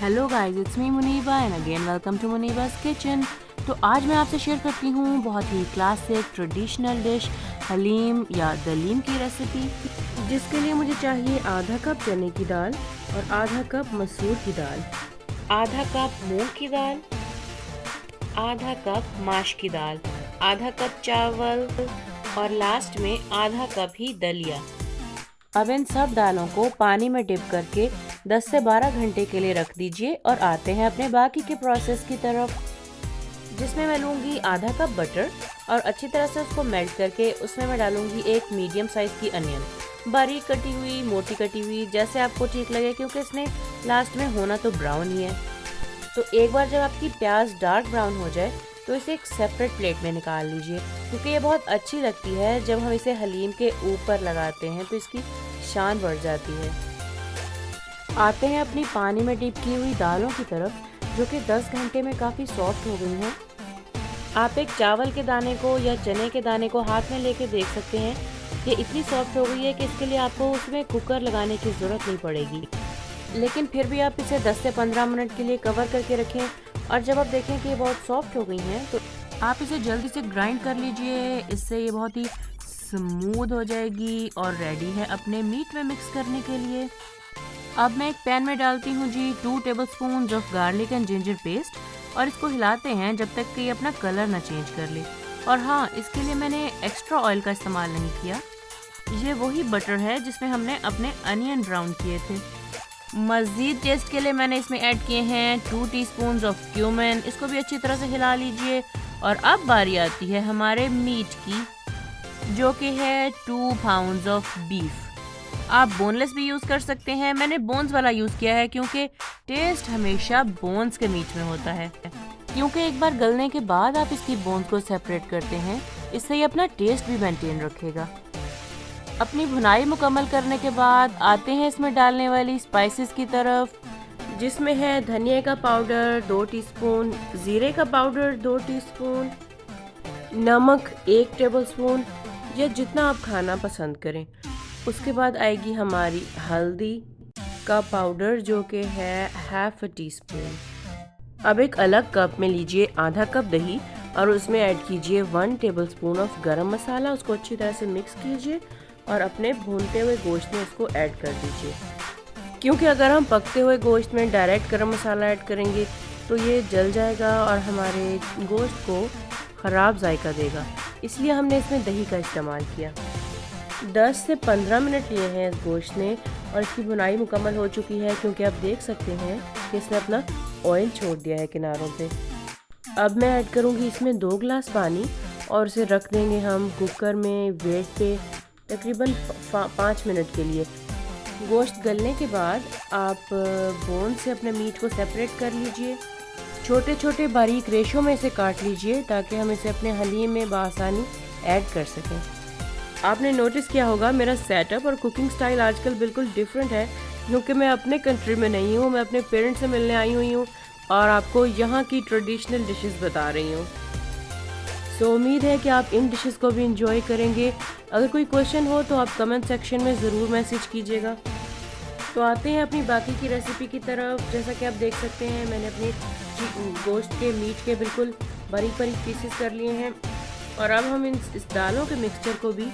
Hello guys, it's me Muniba and again welcome to Muniba's kitchen. तो आज मैं आपसे शेयर करती हूँ बहुत ही क्लासिक ट्रेडिशनल डिश हलीम या दलीम की रेसिपी, जिसके लिए मुझे चाहिए आधा कप चने की दाल और आधा कप मसूर की दाल, आधा कप मूंग की दाल, आधा कप माश की दाल, आधा कप चावल और लास्ट में आधा कप ही दलिया। अब इन सब दालों को पानी में डिप करके 10 से 12 घंटे के लिए रख दीजिए और आते हैं अपने बाकी के प्रोसेस की तरफ, जिसमें मैं लूँगी आधा कप बटर और अच्छी तरह से उसको मेल्ट करके उसमें मैं डालूँगी एक मीडियम साइज़ की अनियन, बारीक कटी हुई, मोटी कटी हुई, जैसे आपको ठीक लगे, क्योंकि इसने लास्ट में होना तो ब्राउन ही है। तो एक बार जब आपकी प्याज डार्क ब्राउन हो जाए तो इसे एक सेपरेट प्लेट में निकाल लीजिए, क्योंकि ये बहुत अच्छी लगती है। जब हम इसे हलीम के ऊपर लगाते हैं तो इसकी शान बढ़ जाती है। आते हैं अपनी पानी में डिप की हुई दालों की तरफ, जो कि 10 घंटे में काफ़ी सॉफ्ट हो गई हैं। आप एक चावल के दाने को या चने के दाने को हाथ में लेके देख सकते हैं, ये इतनी सॉफ्ट हो गई है कि इसके लिए आपको उसमें कुकर लगाने की ज़रूरत नहीं पड़ेगी। लेकिन फिर भी आप इसे 10 से 15 मिनट के लिए कवर करके रखें और जब आप देखें कि ये बहुत सॉफ्ट हो गई हैं तो आप इसे जल्दी से ग्राइंड कर लीजिए। इससे ये बहुत ही स्मूथ हो जाएगी और रेडी है अपने मीट में मिक्स करने के लिए। अब मैं एक पैन में डालती हूँ जी 2 tablespoon of garlic and ginger paste और इसको हिलाते हैं जब तक कि ये अपना कलर ना चेंज कर ले। और हाँ, इसके लिए मैंने एक्स्ट्रा ऑयल का इस्तेमाल नहीं किया। ये वही बटर है जिसमें हमने अपने अनियन ब्राउन किए थे। मज़ीद टेस्ट के लिए मैंने इसमें ऐड किए हैं 2 टीस्पून ऑफ क्यूमिन। इसको भी अच्छी तरह से हिला लीजिए। और अब बारी आती है हमारे मीट की, जो कि है 2 पाउंड्स ऑफ बीफ। आप बोनलेस भी यूज़ कर सकते हैं, मैंने बोन्स वाला यूज़ किया है क्योंकि टेस्ट हमेशा बोन्स के मीट में होता है। क्योंकि एक बार गलने के बाद आप इसकी बोन्स को सेपरेट करते हैं, इससे ये अपना टेस्ट भी मेंटेन रखेगा। अपनी भुनाई मुकम्मल करने के बाद आते हैं इसमें डालने वाली स्पाइसेस की तरफ, जिसमें है धनिया का पाउडर 2 टीस्पून, ज़ीरे का पाउडर 2 टीस्पून, नमक 1 टेबलस्पून या जितना आप खाना पसंद करें। उसके बाद आएगी हमारी हल्दी का पाउडर, जो कि है ½ टीस्पून। अब एक अलग कप में लीजिए आधा कप दही और उसमें ऐड कीजिए 1 टेबलस्पून ऑफ गरम मसाला। उसको अच्छी तरह से मिक्स कीजिए और अपने भूनते हुए गोश्त में इसको ऐड कर दीजिए, क्योंकि अगर हम पकते हुए गोश्त में डायरेक्ट गरम मसाला ऐड करेंगे तो ये जल जाएगा और हमारे गोश्त को ख़राब जायका देगा। इसलिए हमने इसमें दही का इस्तेमाल किया। 10 से 15 मिनट लिए हैं इस गोश्त ने और इसकी भुनाई मुकम्मल हो चुकी है, क्योंकि आप देख सकते हैं कि इसने अपना ऑयल छोड़ दिया है किनारों पे। अब मैं ऐड करूँगी इसमें 2 गिलास पानी और उसे रख देंगे हम कुकर में वेट पे तकरीबन 5 मिनट के लिए। गोश्त गलने के बाद आप बोन से अपने मीट को सेपरेट कर लीजिए। छोटे छोटे बारीक रेशों में इसे काट लीजिए ताकि हम इसे अपने हलीम में बआसानी ऐड कर सकें। आपने नोटिस किया होगा मेरा सेटअप और कुकिंग स्टाइल आजकल बिल्कुल डिफरेंट है, क्योंकि मैं अपने कंट्री में नहीं हूँ, मैं अपने पेरेंट्स से मिलने आई हुई हूँ और आपको यहाँ की ट्रेडिशनल डिशेस बता रही हूँ। सो उम्मीद है कि आप इन डिशेस को भी इंजॉय करेंगे। अगर कोई क्वेश्चन हो तो आप कमेंट सेक्शन में ज़रूर मैसेज कीजिएगा। तो आते हैं अपनी बाकी की रेसिपी की तरफ। जैसा कि आप देख सकते हैं, मैंने अपने गोश्त के मीट के बिल्कुल बारीक बारीक पीसेस कर लिए हैं और अब हम इस दालों के मिक्सचर को भी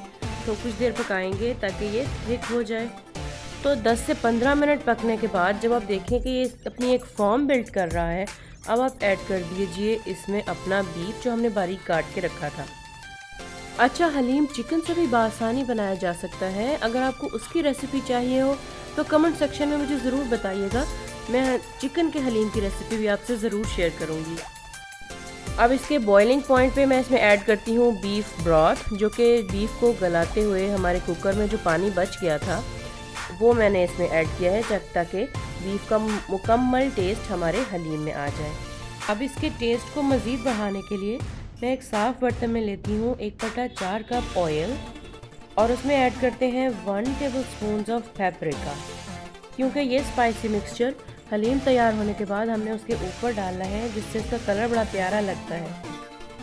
तो कुछ देर पकाएंगे ताकि ये थिक हो जाए। तो 10 से 15 मिनट पकने के बाद जब आप देखें कि ये अपनी एक फॉर्म बिल्ड कर रहा है, अब आप ऐड कर दीजिए इसमें अपना बीफ जो हमने बारीक काट के रखा था। अच्छा, हलीम चिकन से भी बआसानी बनाया जा सकता है। अगर आपको उसकी रेसिपी चाहिए हो तो कमेंट सेक्शन में मुझे ज़रूर बताइएगा। मैं चिकन के हलीम की रेसिपी भी आपसे ज़रूर शेयर करूँगी। अब इसके बॉइलिंग पॉइंट पे मैं इसमें ऐड करती हूँ बीफ ब्रॉथ, जो कि बीफ को गलाते हुए हमारे कुकर में जो पानी बच गया था वो मैंने इसमें ऐड किया है, ताकि बीफ का मुकम्मल टेस्ट हमारे हलीम में आ जाए। अब इसके टेस्ट को मज़ीद बढ़ाने के लिए मैं एक साफ़ बर्तन में लेती हूँ 1/4 कप ऑयल और उसमें ऐड करते हैं 1 टेबलस्पून ऑफ पेपरिका, क्योंकि ये स्पाइसी मिक्सचर हलीम तैयार होने के बाद हमने उसके ऊपर डालना है, जिससे इसका कलर बड़ा प्यारा लगता है।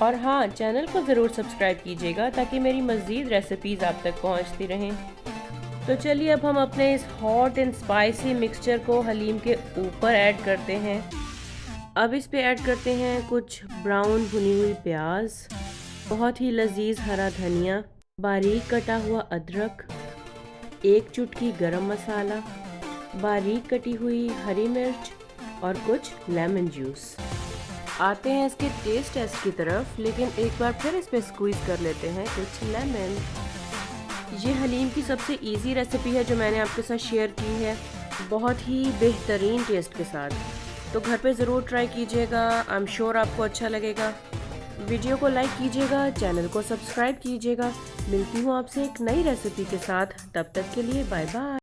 और हाँ, चैनल को ज़रूर सब्सक्राइब कीजिएगा ताकि मेरी मज़ीद रेसिपीज़ आप तक पहुँचती रहें। तो चलिए अब हम अपने इस हॉट एंड स्पाइसी मिक्सचर को हलीम के ऊपर ऐड करते हैं। अब इस पे ऐड करते हैं कुछ ब्राउन भुनी हुई प्याज, बहुत ही लजीज हरा धनिया, बारीक कटा हुआ अदरक, एक चुटकी गरम मसाला, बारीक कटी हुई हरी मिर्च और कुछ लेमन जूस। आते हैं इसके टेस्ट की तरफ, लेकिन एक बार फिर इस पे स्क्वीज़ कर लेते हैं कुछ लेमन। ये हलीम की सबसे इजी रेसिपी है जो मैंने आपके साथ शेयर की है, बहुत ही बेहतरीन टेस्ट के साथ। तो घर पे ज़रूर ट्राई कीजिएगा, आई एम श्योर आपको अच्छा लगेगा। वीडियो को लाइक कीजिएगा, चैनल को सब्सक्राइब कीजिएगा। मिलती हूँ आपसे एक नई रेसिपी के साथ, तब तक के लिए बाय बाय।